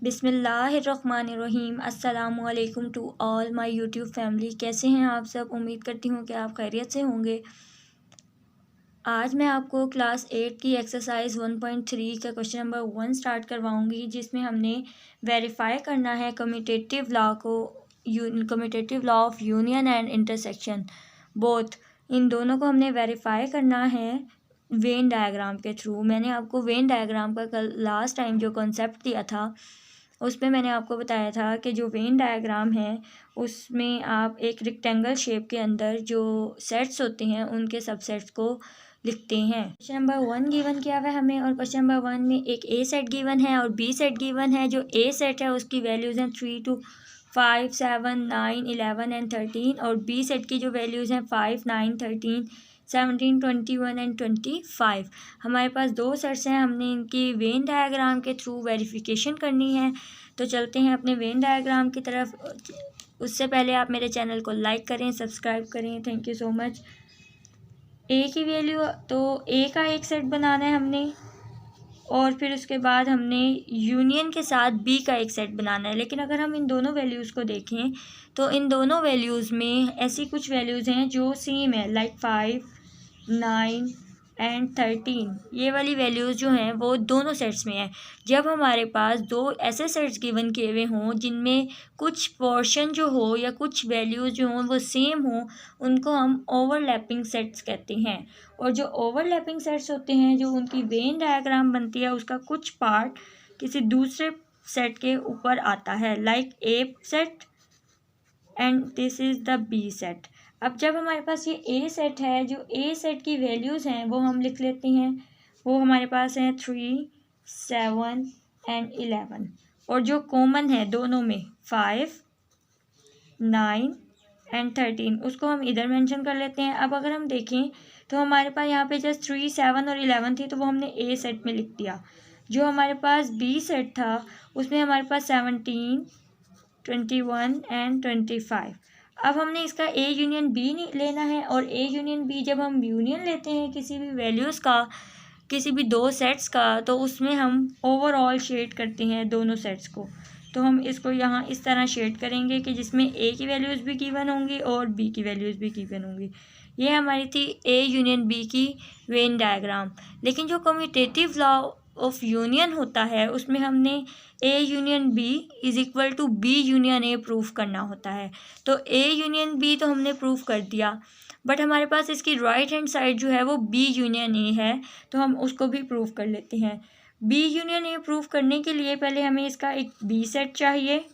बिस्मिल्लाहिर्रहमानिर्रहीम। अस्सलामुअलैकुम to all my YouTube family. कैसे हैं आप सब? उम्मीद करती हूँ कि आप खैरियत से होंगे। आज मैं आपको क्लास 8 की एक्सरसाइज 1.3 का क्वेश्चन नंबर 1 स्टार्ट करवाऊँगी, जिसमें हमने वेरीफाई करना है कम्यूटेटिव लॉ को, commutative law of union and intersection both. इन दोनों को हमने वेरीफाई करना है वेन डायग्राम के थ्रू। मैंने आपको वेन डायग्राम का कल लास्ट टाइम जो कॉन्सेप्ट दिया था उसमें मैंने आपको बताया था कि जो वेन डायग्राम है उसमें आप एक रेक्टेंगल शेप के अंदर जो सेट्स होते हैं उनके सबसेट्स को लिखते हैं। क्वेश्चन नंबर 1 गिवन किया हुआ है हमें, और क्वेश्चन नंबर 1 में एक ए सेट गिवन है और बी सेट गिवन है। जो ए सेट है उसकी वैल्यूज़ हैं 3 to 5, 7, 9, 11 एंड 13, और बी सेट की जो वैल्यूज़ हैं 5, 9, 13, 17, 21 एंड 25। हमारे पास दो सेट्स हैं, हमने इनकी वेन डायग्राम के थ्रू वेरिफिकेशन करनी है। तो चलते हैं अपने वेन डायग्राम की तरफ। उससे पहले आप मेरे चैनल को लाइक करें, सब्सक्राइब करें। Thank you so much. A की वैल्यू, तो ए का एक सेट बनाना है हमने, और फिर उसके बाद हमने यूनियन के साथ बी का एक सेट बनाना है। लेकिन अगर हम इन दोनों वैल्यूज़ को देखें तो इन दोनों वैल्यूज़ में ऐसी कुछ वैल्यूज़ हैं जो सेम है, लाइक 5, 9 एंड 13। ये वाली वैल्यूज़ जो हैं वो दोनों सेट्स में हैं। जब हमारे पास दो ऐसे सेट्स गिवन किए हुए हों जिनमें कुछ पोर्शन जो हो या कुछ वैल्यूज़ जो हों वो सेम हों, उनको हम ओवरलैपिंग सेट्स कहते हैं। और जो ओवरलैपिंग सेट्स होते हैं, जो उनकी वेन डायग्राम बनती है, उसका कुछ पार्ट किसी दूसरे सेट के ऊपर आता है, like a set and this is the B set. अब जब हमारे पास ये ए सेट है, जो ए सेट की वैल्यूज़ हैं वो हम लिख लेते हैं। वो हमारे पास हैं 3, 7 एंड 11, और जो कॉमन है दोनों में 5, 9 एंड 13, उसको हम इधर मेंशन कर लेते हैं। अब अगर हम देखें तो हमारे पास यहाँ पे जस्ट 3, 7 और 11 थी, तो वो हमने ए सेट में लिख दिया। जो हमारे पास बी सेट था उसमें हमारे पास 17, 21 एंड 25। अब हमने इसका ए यूनियन बी लेना है, और ए यूनियन बी जब हम यूनियन लेते हैं किसी भी वैल्यूज़ का, किसी भी दो सेट्स का, तो उसमें हम ओवरऑल शेड करते हैं दोनों सेट्स को। तो हम इसको यहाँ इस तरह शेड करेंगे कि जिसमें ए की वैल्यूज़ भी गिवन होंगी और बी की वैल्यूज़ भी गिवन होंगी। ये हमारी थी ए यूनियन बी की वेन डायग्राम। लेकिन जो कम्यूटेटिव लॉ ऑफ यूनियन होता है उसमें हमने A union B is equal to B union A proof करना होता है। तो ए यूनियन बी तो हमने प्रूफ कर दिया, बट हमारे पास इसकी राइट हैंड साइड जो है वो बी यूनियन ए है, तो हम उसको भी प्रूफ कर लेते हैं। बी यूनियन ए प्रूफ करने के लिए पहले हमें इसका एक बी सेट चाहिए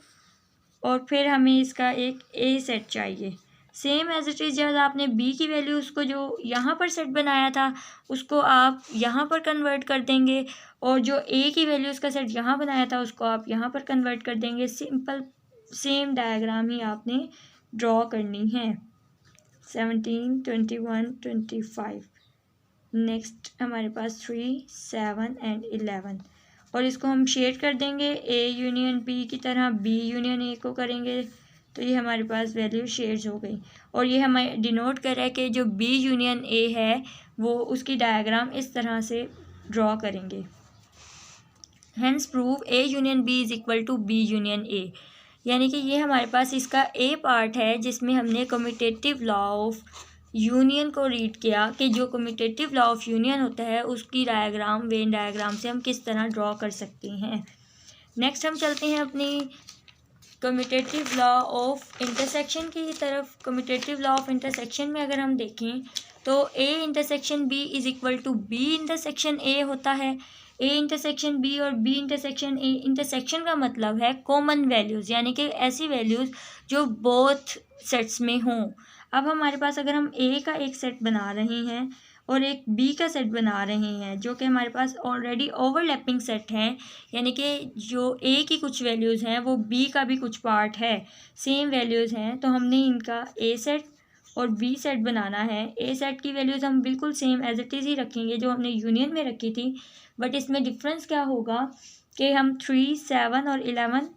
और फिर हमें इसका एक ए सेट चाहिए। सेम एज इट इज़, जब आपने बी की वैल्यू उसको जो यहाँ पर सेट बनाया था उसको आप यहाँ पर कन्वर्ट कर देंगे, और जो ए की वैल्यू उसका सेट यहाँ बनाया था उसको आप यहाँ पर कन्वर्ट कर देंगे। सिंपल सेम डायग्राम ही आपने ड्रॉ करनी है। 17, 21, 25। नेक्स्ट हमारे पास 3, 7 एंड 11, और इसको हम शेड कर देंगे ए यूनियन बी की तरह, बी यूनियन ए को करेंगे तो ये हमारे पास वैल्यू शेड्स हो गई। और ये हमें डिनोट कर रहा है कि जो बी यूनियन ए है वो उसकी डायग्राम इस तरह से ड्रॉ करेंगे। Hence prove A union B is equal to B union A. यानी कि ये हमारे पास इसका ए पार्ट है जिसमें हमने कम्यूटेटिव लॉ ऑफ यूनियन को रीड किया कि जो कम्यूटेटिव लॉ ऑफ यूनियन होता है उसकी डायग्राम वेन डायग्राम से हम किस तरह ड्रॉ कर सकते हैं। नेक्स्ट हम चलते हैं अपनी कम्यूटेटिव लॉ ऑफ इंटरसेक्शन की तरफ। कम्यूटेटिव लॉ ऑफ इंटरसेक्शन में अगर हम देखें तो A intersection B is equal to B intersection A होता है। ए इंटरसेक्शन बी और बी इंटरसेक्शन ए, इंटरसेक्शन का मतलब है कॉमन वैल्यूज़, यानी कि ऐसी वैल्यूज़ जो बोथ सेट्स में हों। अब हमारे पास अगर हम ए का एक सेट बना रहे हैं और एक बी का सेट बना रहे हैं जो कि हमारे पास ऑलरेडी ओवरलैपिंग सेट हैं, यानी कि जो ए की कुछ वैल्यूज़ हैं वो बी का भी कुछ पार्ट है, सेम वैल्यूज़ हैं, तो हमने इनका ए सेट और बी सेट बनाना है। ए सेट की वैल्यूज़ हम बिल्कुल सेम एज इट इज़ ही रखेंगे जो हमने यूनियन में रखी थी, बट इसमें डिफरेंस क्या होगा कि हम 3, 7 और 11,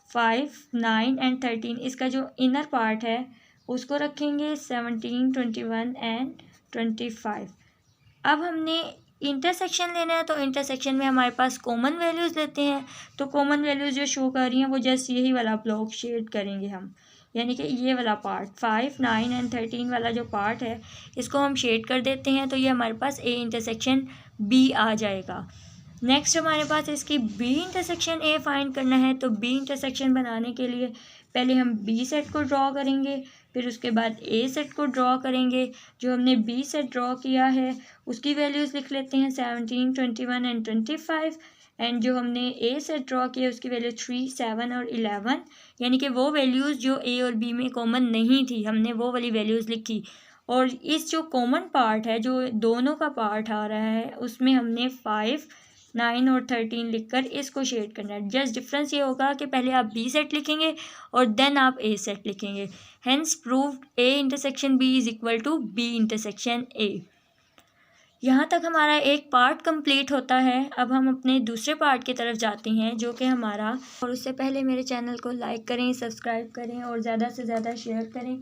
5, 9 एंड 13 इसका जो इनर पार्ट है उसको रखेंगे 17, 21 एंड 25। अब हमने इंटरसेक्शन लेना है तो इंटरसेक्शन में हमारे पास कॉमन वैल्यूज़ लेते हैं। तो कॉमन वैल्यूज़ जो शो कर रही हैं वो जस्ट यही वाला ब्लॉक शेड करेंगे हम, यानी कि ये वाला पार्ट 5, 9 एंड 13 वाला जो पार्ट है इसको हम शेड कर देते हैं। तो ये हमारे पास ए इंटरसेक्शन बी आ जाएगा। नेक्स्ट हमारे पास इसकी बी इंटरसेक्शन ए फाइंड करना है। तो बी इंटरसेक्शन बनाने के लिए पहले हम बी सेट को ड्रॉ करेंगे, फिर उसके बाद ए सेट को ड्रॉ करेंगे। जो हमने बी सेट ड्रॉ किया है उसकी वैल्यूज़ लिख लेते हैं 17, 21 एंड 25। एंड जो हमने ए सेट ड्रॉ किया उसकी वैल्यू 3, 7 और 11, यानी कि वो वैल्यूज़ जो ए और बी में कॉमन नहीं थी हमने वो वाली वैल्यूज़ लिखी। और इस जो कॉमन पार्ट है जो दोनों का पार्ट आ रहा है उसमें हमने 5, 9 और 13 लिखकर इसको शेड करना है। जस्ट डिफरेंस ये होगा कि पहले आप बी सेट लिखेंगे और देन आप ए सेट लिखेंगे। Hence proved A intersection B is equal to B intersection A. यहाँ तक हमारा एक पार्ट कंप्लीट होता है। अब हम अपने दूसरे पार्ट की तरफ जाते हैं जो कि हमारा, और उससे पहले मेरे चैनल को लाइक करें, सब्सक्राइब करें और ज़्यादा से ज़्यादा शेयर करें।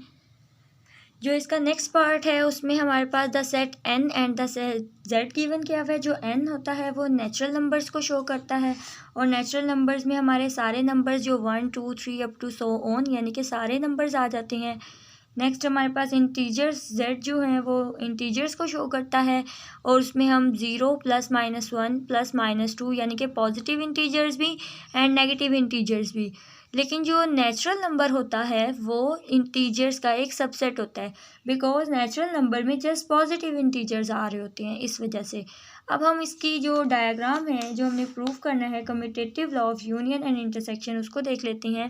जो इसका नेक्स्ट पार्ट है उसमें हमारे पास the set n and the set z given किया हुआ है। जो n होता है वो नेचुरल नंबर्स को शो करता है और नेचुरल नंबर्स में हमारे सारे नंबर्स जो 1, 2, 3 अप टू सो ऑन, यानी कि सारे नंबर्स आ जाते हैं। नेक्स्ट हमारे पास इंटीजर्स z जो हैं वो इंटीजर्स को शो करता है और उसमें हम 0, +, -1, +, -2 यानी कि पॉजिटिव इंटीजर्स भी एंड नेगेटिव इंटीजर्स भी। लेकिन जो नेचुरल नंबर होता है वो इंटीजर्स का एक सबसेट होता है, बिकॉज नेचुरल नंबर में जस्ट पॉजिटिव इंटीजर्स आ रहे होते हैं, इस वजह से। अब हम इसकी जो डायग्राम है जो हमने प्रूव करना है commutative law of union and intersection, उसको देख लेते हैं।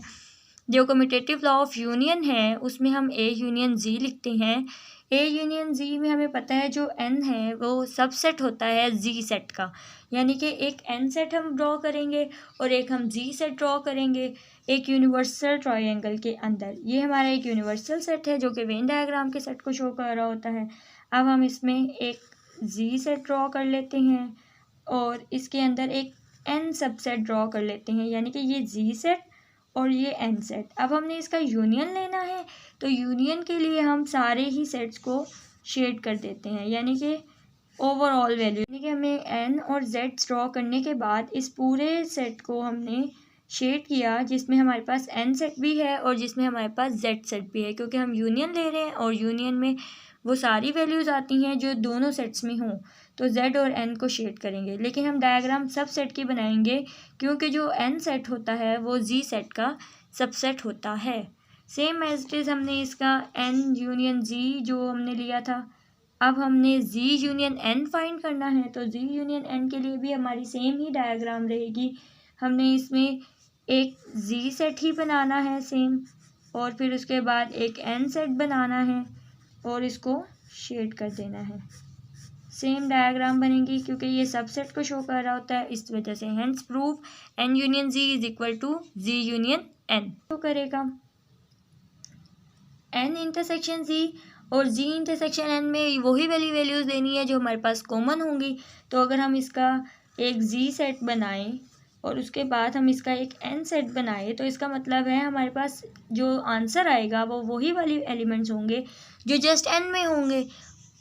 जो कम्यूटेटिव लॉ ऑफ यूनियन है उसमें हम ए यूनियन जी लिखते हैं। ए यूनियन जी में हमें पता है जो एन है वो सबसेट होता है जी सेट का, यानी कि एक एन सेट हम ड्रॉ करेंगे और एक हम जी सेट ड्रॉ करेंगे एक यूनिवर्सल ट्रायंगल के अंदर। ये हमारा एक यूनिवर्सल सेट है जो कि वेन डायग्राम के सेट को शो कर रहा होता है। अब हम इसमें एक जी सेट ड्रॉ कर लेते हैं और इसके अंदर एक एन सबसेट ड्रॉ कर लेते हैं, यानी कि ये जी सेट और ये एन सेट। अब हमने इसका यूनियन लेना है तो यूनियन के लिए हम सारे ही सेट्स को शेड कर देते हैं, यानी कि ओवरऑल वैल्यू, यानी कि हमें एन और जेड ड्रॉ करने के बाद इस पूरे सेट को हमने शेड किया जिसमें हमारे पास एन सेट भी है और जिसमें हमारे पास जेड सेट भी है, क्योंकि हम यूनियन ले रहे हैं और यूनियन में वो सारी वैल्यूज़ आती हैं जो दोनों सेट्स में हों। तो z और n को शेड करेंगे, लेकिन हम डायग्राम सब सेट की बनाएंगे क्योंकि जो n सेट होता है वो z सेट का सबसेट होता है। सेम एज इट इज़ हमने इसका n यूनियन z जो हमने लिया था, अब हमने z यूनियन n फाइंड करना है। तो z यूनियन n के लिए भी हमारी सेम ही डायग्राम रहेगी। हमने इसमें एक z सेट ही बनाना है सेम, और फिर उसके बाद एक n सेट बनाना है और इसको शेड कर देना है। सेम डायग्राम बनेगी क्योंकि ये सबसेट को शो कर रहा होता है, इस वजह से। Hence prove n union z is equal to z union n। तो करेगा n इंटरसेक्शन z और z इंटरसेक्शन n में वही वैल्यूज़ देनी है जो हमारे पास कॉमन होंगी। तो अगर हम इसका एक z सेट बनाएं और उसके बाद हम इसका एक n सेट बनाए तो इसका मतलब है हमारे पास जो आंसर आएगा वो वही वाली एलिमेंट्स होंगे जो जस्ट n में होंगे,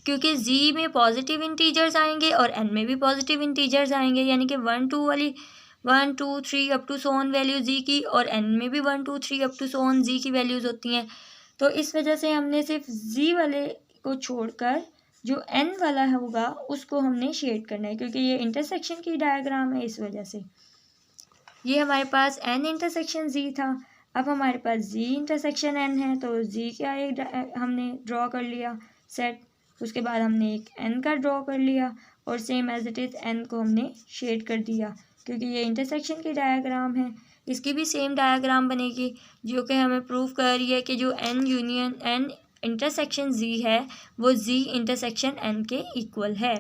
क्योंकि z में पॉजिटिव इंटीजर्स आएंगे और n में भी पॉजिटिव इंटीजर्स आएंगे, यानी कि 1, 2 वाली 1, 2, 3 up to so on value z की, और n में भी 1, 2, 3 up to so on z की वैल्यूज़ होती हैं। तो इस वजह से हमने सिर्फ z वाले को छोड़कर जो n वाला होगा उसको हमने शेड करना है, क्योंकि ये इंटरसेक्शन की डायग्राम है, इस वजह से। ये हमारे पास n इंटरसेक्शन z था। अब हमारे पास z इंटरसेक्शन n है तो z का एक हमने ड्रॉ कर लिया सेट, उसके बाद हमने एक n का ड्रॉ कर लिया और same as it is n को हमने शेड कर दिया, क्योंकि ये इंटरसेक्शन की डायग्राम है। इसकी भी सेम डायग्राम बनेगी जो कि हमें प्रूव कर रही है कि जो n union n intersection z है वो z इंटरसेक्शन n के इक्वल है।